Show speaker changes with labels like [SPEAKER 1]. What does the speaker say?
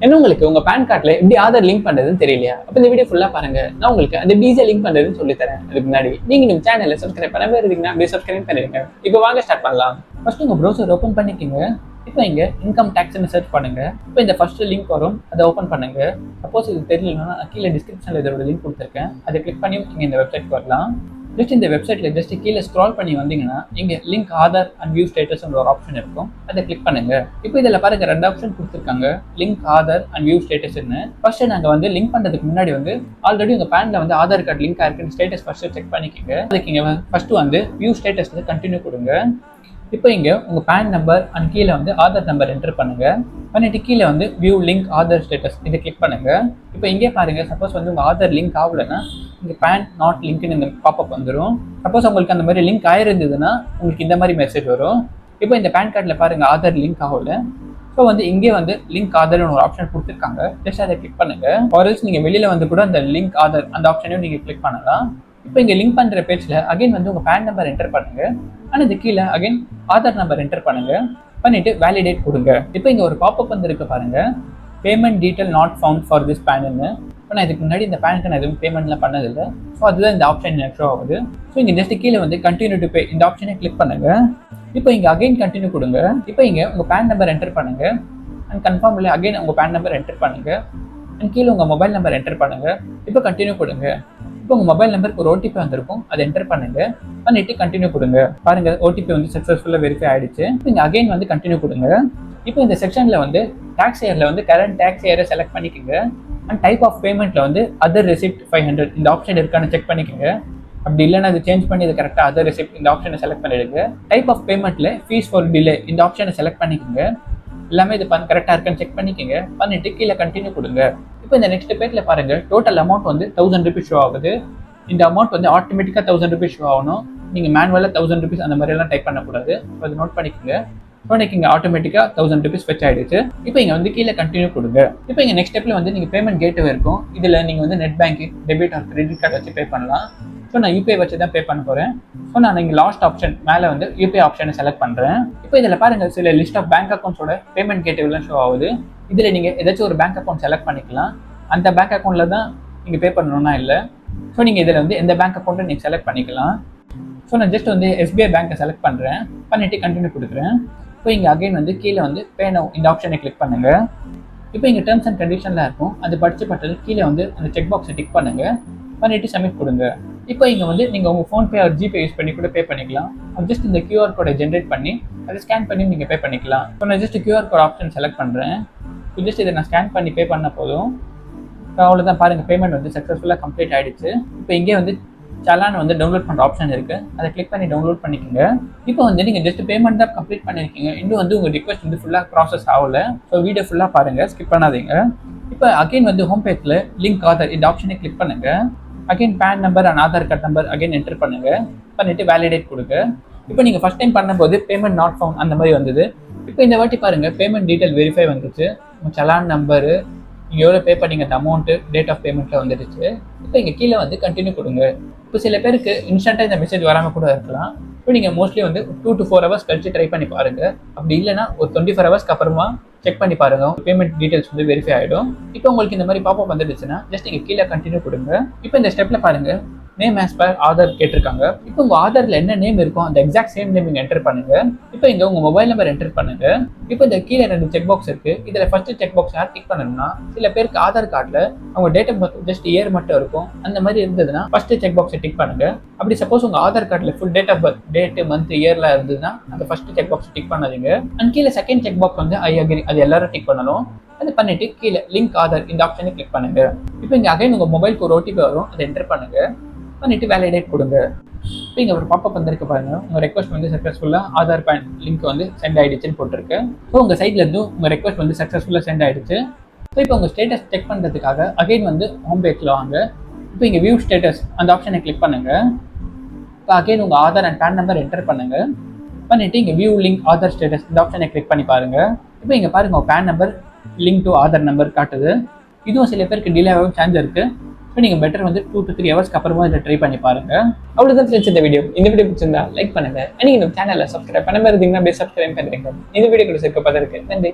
[SPEAKER 1] என்ன உங்களுக்கு உங்க பேன் கார்டில் எப்படி ஆதார் லிங்க் பண்றதுன்னு தெரியலையா? அப்ப இந்த வீடியோ ஃபுல்லா பாருங்க. நான் உங்களுக்கு அந்த ஈஸியா லிங்க் பண்றதுன்னு சொல்லி தரேன். அதுக்கு முன்னாடி நீங்க நம்ம சேனலை சப்ஸ்கிரைப் பண்ணவே இருந்தீங்கன்னா அப்படியே சப்ஸ்கிரைப் பண்ணிருங்க. இப்போ வாங்க ஸ்டார்ட் பண்ணலாம். ஃபர்ஸ்ட் உங்க ப்ரௌசர் ஓப்பன் பண்ணிக்கோங்க. இப்போ இங்க இன்கம் டேக்ஸ்னு சர்ச் பண்ணுங்க. இப்போ இந்த ஃபர்ஸ்ட் லிங்க் வரும், அதை ஓப்பன் பண்ணுங்க. சப்போஸ் இது தெரியலன்னா கீழே டிஸ்கிரிப்ஷன்ல இதோட லிங்க் கொடுத்துருக்கேன், அதை கிளிக் பண்ணி நீங்க இந்த வெப்சைட் வரலாம். ஜஸ்ட் இந்த வெப்சைட்ல ஜஸ்ட் கீழே ஸ்க்ரால் பண்ணி வந்தீங்கன்னா இங்க link Aadhaar and view status ஒரு ஆப்ஷன் இருக்கும், அதை கிளிக் பண்ணுங்க. இப்போ இதுல பாருங்க ரெண்டு ஆப்ஷன் கொடுத்துருக்காங்க, லிங்க் ஆதார் அண்ட் வியூ ஸ்டேட்டஸ்ன்னு. ஃபர்ஸ்ட் நாங்க வந்து லிங்க் பண்றதுக்கு முன்னாடி வந்து ஆல்ரெடி உங்க பேன்ல வந்து ஆதார் கார்டு லிங்க் ஆயிருக்குன்னு ஸ்டேட்டஸ் ஃபர்ஸ்ட் செக் பண்ணிக்கோங்க. அதுக்கு இங்க ஃபர்ஸ்ட் வந்து வியூ ஸ்டேட்டஸ் வந்து கண்டினியூ கொடுங்க. இப்போ இங்க உங்க பேன் நம்பர் அண்ட் கீழே வந்து ஆதார் நம்பர் என்டர் பண்ணுங்க. பண்ணிட்டு கீழே வந்து வியூ லிங்க் ஆதார் ஸ்டேட்டஸ் இதை கிளிக் பண்ணுங்க. இப்போ இங்கே பாருங்க, சப்போஸ் வந்து உங்க ஆதார் லிங்க் ஆகலைன்னா இங்க பேன் நாட் லிங்க்னு இந்த பாப்அப் வந்துடும். சப்போஸ் உங்களுக்கு அந்த மாதிரி லிங்க் ஆயிருந்ததுன்னா உங்களுக்கு இந்த மாதிரி மெசேஜ் வரும். இப்போ இந்த பேன் கார்டில் பாருங்க ஆதார் லிங்க் ஆகல. ஸோ வந்து இங்கே வந்து லிங்க் ஆதார்னு ஒரு ஆப்ஷன் கொடுத்துருக்காங்க, ஜஸ்ட் அதை கிளிக் பண்ணுங்க. ஆர்எல்ஸ் நீங்க வெளியில வந்து கூட அந்த லிங்க் ஆதார் அந்த ஆப்ஷனையும் நீங்க கிளிக் பண்ணலாம். இப்போ இங்க லிங்க் பண்ற பேஜ்ல அகைன் வந்து உங்க பேன் நம்பர் என்டர் பண்ணுங்க. ஆனால் இது கீழே அகைன் ஆதார் நம்பர் என்டர் பண்ணுங்க. பண்ணிட்டு வேலிடேட் கொடுங்க. இப்போ இங்க ஒரு பாப்அப் வந்துருக்கு பாருங்க, payment detail not found for this பேன்னு. இப்போ நான் இதுக்கு முன்னாடி இந்த பேனுக்கு நான் எதுவும் பேமெண்ட்லாம் பண்ணதில்லை. ஸோ அதுதான் இந்த ஆப்ஷன் ஷோ ஆகுது. ஸோ இங்கே ஜஸ்ட் கீழே வந்து கண்டினியூ டு பே இந்த ஆப்ஷனை கிளிக் பண்ணுங்க. இப்போ இங்க அகைன் கண்டினியூ கொடுங்க. இப்போ இங்க உங்க பேன் நம்பர் என்டர் பண்ணுங்க அண்ட் கன்ஃபார்ம் இல்லை அகைன் உங்க பேன் நம்பர் என்டர் பண்ணுங்க அண்ட் கீழே உங்க மொபைல் நம்பர் என்டர் பண்ணுங்க. இப்போ கண்டினியூ கொடுங்க. இப்போ உங்க மொபைல் நம்பருக்கு ஒரு ஓடிபி வந்திருக்கும், அதை என்டர் பண்ணுங்க. பண்ணிட்டு கண்டினியூ கொடுங்க. பாருங்க ஓடிபி வந்து சக்ஸஸ்ஃபுல்லா வெரிஃபை ஆயிடுச்சு. நீங்க அகைன் வந்து கண்டினியூ கொடுங்க. இப்போ இந்த செக்ஷன்ல வந்து டாக்ஸ் இயர்ல வந்து கரண்ட் டாக்ஸ் இயரை செலக்ட் பண்ணிக்கோங்க அண்ட் டைப் ஆஃப் பேமெண்ட்ல வந்து அதர் ரெசிப்ட் 500 இந்த ஆப்ஷன் இருக்கான்னு செக் பண்ணிக்கோங்க. அப்படி இல்லைன்னா அது சேஞ்ச் பண்ணி இது கரெக்டாக அதர் ரெசிப்ட் இந்த ஆப்ஷனை செலக்ட் பண்ணிடுங்க. டைப் ஆஃப் பேமெண்ட்ல ஃபீஸ் ஃபார் டிலே இந்த ஆப்ஷனை செலக்ட் பண்ணிக்கோங்க. எல்லாமே இது கரெக்டாக இருக்கான்னு செக் பண்ணிக்கோங்க. பண்ணிட்டு கீழே கண்டினியூ கொடுங்க. இப்போ இந்த நெக்ஸ்ட் பேஜ்ல பாருங்க டோட்டல் அமௌண்ட் வந்து 1000 rupees ஷோ ஆகுது. இந்த அமௌண்ட் வந்து ஆட்டோமேட்டிக்காக 1000 rupees ஷோ ஆகணும். நீங்கள் மேனுவலாக 1000 rupees அந்த மாதிரிலாம் டைப் பண்ணக்கூடாது. அது நோட் பண்ணிக்கோங்க. உடனே இங்கே ஆட்டோமேட்டிக்காக 1000 rupees ஃபெச் ஆயிடுச்சு. இப்போ இங்கே வந்து கீழே கண்டினியூ கொடுங்க. இப்போ இங்கே நெக்ஸ்ட் ஸ்டெப்ல வந்து நீங்கள் பேமெண்ட் கேட்வே இருக்கும். இதில் நீங்கள் வந்து net banking debit or credit card வச்சு பே பண்ணலாம். ஸோ நான் யூபிஐ வச்சு தான் பே பண்ண போகிறேன். ஸோ நான் இங்கே லாஸ்ட் ஆப்ஷன் மேலே வந்து யூபிஐ ஆப்ஷனை செலக்ட் பண்ணுறேன். இப்போ இதில் பாருங்கள் சில லிஸ்ட் ஆஃப் பேங்க் அக்கௌண்ட்ஸோட பேமெண்ட் கேட்வேலாம் ஷோ ஆகுது. இதில் நீங்கள் ஏதாச்சும் ஒரு பேங்க் அக்கௌண்ட் செலக்ட் பண்ணிக்கலாம். அந்த பேங்க் அக்கௌண்ட்டில் தான் நீங்கள் பே பண்ணணும்னா இல்லை. ஸோ நீங்கள் இதில் வந்து எந்த பேங்க் அக்கௌண்ட்டை நீங்கள் செலக்ட் பண்ணிக்கலாம். ஸோ நான் ஜஸ்ட் வந்து எஸ்பிஐ பேங்க்கை செலக்ட் பண்ணுறேன். பண்ணிவிட்டு கண்டினியூ கொடுக்குறேன். இப்போ இங்கே அகைன் வந்து கீழே வந்து பே நவ் இந்த ஆப்ஷனை கிளிக் பண்ணுங்கள். இப்போ இங்கே டேர்ம்ஸ் அண்ட் கண்டிஷன்லாம் இருக்கும், அது படித்து பட்டது கீழே வந்து அந்த செக் பாக்ஸை டிக் பண்ணுங்கள். பண்ணிவிட்டு சப்மிட் கொடுங்க. இப்போ இங்கே வந்து நீங்கள் உங்கள் ஃபோன்பே ஆர் ஜிபே யூஸ் பண்ணி கூட பே பண்ணிக்கலாம். ஜஸ்ட் இந்த கியூஆர் கோடை ஜென்ரேட் பண்ணி அதை ஸ்கேன் பண்ணி நீங்கள் பே பண்ணிக்கலாம். ஸோ நான் just QR code option select பண்ணுறேன். ஜஸ்ட் இதை நான் ஸ்கேன் பண்ணி பே பண்ண போதும். அவ்வளோதான், பாருங்கள் பேமெண்ட் வந்து சக்ஸஸ்ஃபுல்லாக கம்ப்ளீட் ஆகிடுச்சு. இப்போ இங்கே வந்து சலான் வந்து டவுன்லோட் பண்ணுற ஆப்ஷன் இருக்குது, அதை கிளிக் பண்ணி டவுன்லோட் பண்ணிக்கோங்க. இப்போ வந்து நீங்கள் ஜஸ்ட் பேமெண்ட் தான் கம்ப்ளீட் பண்ணியிருக்கீங்க, இன்னும் வந்து உங்கள் ரிக்வஸ்ட் வந்து ஃபுல்லாக ப்ராசஸ் ஆகலை. ஸோ வீடியோ ஃபுல்லாக பாருங்கள், ஸ்கிப் பண்ணாதீங்க. இப்போ அகைன் வந்து ஹோம் பேஜில் லிங்க் ஆதார் இந்த ஆப்ஷனை கிளிக் பண்ணுங்கள். Again PAN number and Aadhaar card number again enter பண்ணுங்கள். பண்ணிவிட்டு வேலிடேட் கொடுங்க. இப்போ நீங்கள் ஃபஸ்ட் டைம் பண்ணும்போது பேமெண்ட் நாட் ஃபவுண்ட் அந்த மாதிரி வந்தது. இப்போ இந்த வாட்டி பாருங்கள் பேமெண்ட் டீட்டெயில் வெரிஃபை வந்துச்சு. உங்கள் சலான் நம்பரு, நீங்கள் எவ்வளோ பே பண்ணிங்க அந்த அமௌண்ட்டு, டேட் ஆஃப் பேமெண்ட்டில் வந்துடுச்சு. இப்போ இங்கே கீழே வந்து கண்டினியூ கொடுங்க. இப்போ சில பேருக்கு இன்ஸ்டண்ட்டாக இந்த மெசேஜ் வராமல் கூட இருக்கலாம். இப்போ நீங்கள் மோஸ்ட்லி வந்து 2 to 4 hours கழிச்சு ட்ரை பண்ணி பாருங்கள். அப்படி இல்லைன்னா ஒரு 24 hours அப்புறமா செக் பண்ணி பாருங்க, பேமெண்ட் டீடைல்ஸ் வந்து வெரிஃபை ஆகிடும். இப்போ உங்களுக்கு இந்த மாதிரி பாப்பப் வந்துடுச்சுன்னா ஜஸ்ட் நீங்கள் கீழே கண்டினியூ கொடுங்க. இப்போ இந்த ஸ்டெப்பில் பாருங்க நேம் ஆஸ் பர் ஆதார் கேட்டிருக்காங்க. இப்போ உங்கள் ஆதாரில் என்ன நேம் இருக்கும் அந்த எக்ஸாக்ட் சேம் நேம் நீங்கள் என்டர் பண்ணுங்க. இப்போ இங்கே உங்கள் மொபைல் நம்பர் என்டர் பண்ணுங்க. இப்போ இந்த கீழே 2 செக் பாக்ஸ் இருக்குது. இதில் ஃபர்ஸ்ட் செக் பாக்ஸ் யார் டிக் பண்ணணும்னா, சில பேருக்கு ஆதார் கார்டில் அவங்க date of birth just year மட்டும் இருக்கும், அந்த மாதிரி இருந்ததுன்னா ஃபர்ஸ்ட் செக் பாக்ஸை டிக் பண்ணுங்க. அப்படி சப்போஸ் உங்கள் ஆதார் கார்டில் full date of birth date month இயர்லாம் இருந்ததுன்னா அந்த ஃபர்ஸ்ட் செக் பாக்ஸ் டிக் பண்ணாதீங்க. அண்ட் கீழே செகண்ட் செக் பாக்ஸ் வந்து ஐ அக்ரி, அது எல்லாரும் டிக் பண்ணணும். அது பண்ணிட்டு கீழே லிங்க் ஆதார் இந்த ஆப்ஷனை கிளிக் பண்ணுங்க. இப்போ இங்கே அகைன் உங்கள் மொபைலுக்கு ஒரு ஓடிபி வரும், அதை என்டர் பண்ணுங்க. பண்ணிட்டு வேலிடேட் கொடுங்க. இப்போ இங்கே ஒரு பாப்பப் வந்திருக்கு பாருங்க, உங்கள் ரெக்வஸ்ட் வந்து சக்ஸஸ்ஃபுல்லாக ஆதார் பேன் லிங்க் வந்து சென்ட் ஆகிடுச்சுன்னு போட்டிருக்கு. ஸோ உங்கள் சைட்லேருந்து உங்கள் ரெக்வஸ்ட் வந்து சக்ஸஸ்ஃபுல்லாக சென்ட் ஆகிடுச்சு. ஸோ இப்போ உங்கள் ஸ்டேட்டஸ் செக் பண்ணுறதுக்காக அகைன் வந்து ஹோம் பேஜில் வாங்க. இப்போ இங்கே வியூ ஸ்டேட்டஸ் அந்த ஆப்ஷனை கிளிக் பண்ணுங்கள். இப்போ அகைன் உங்கள் Aadhaar and PAN number enter பண்ணுங்கள். பண்ணிவிட்டு இங்கே வியூ லிங்க் ஆதார் ஸ்டேட்டஸ் இந்த ஆப்ஷனை கிளிக் பண்ணி பாருங்கள். இப்போ இங்கே பாருங்கள் உங்கள் PAN number link to Aadhaar number காட்டுது. இதுவும் சில பேருக்கு டிலே ஆகும் சான்ஸ் இருக்குது. இப்போ நீங்கள் பெட்டர் வந்து 2 to 3 hours அப்புறமா இதை ட்ரை பண்ணி பாருங்க. அவ்வளோதான் ஃப்ரெண்ட்ஸ் இந்த வீடியோ. இந்த வீடியோ பிடிச்சிருந்தா லைக் பண்ணுங்க. நீங்கள் நம்ம சேனலை சப்ஸ்கிரைப் பண்ண மாதிரி இருந்தீங்கன்னா அப்படியே சப்ஸ்கிரைப் பண்ணுறீங்க. இந்த வீடியோ கூட சேர்க்க பார்த்துருக்கு. நன்றி.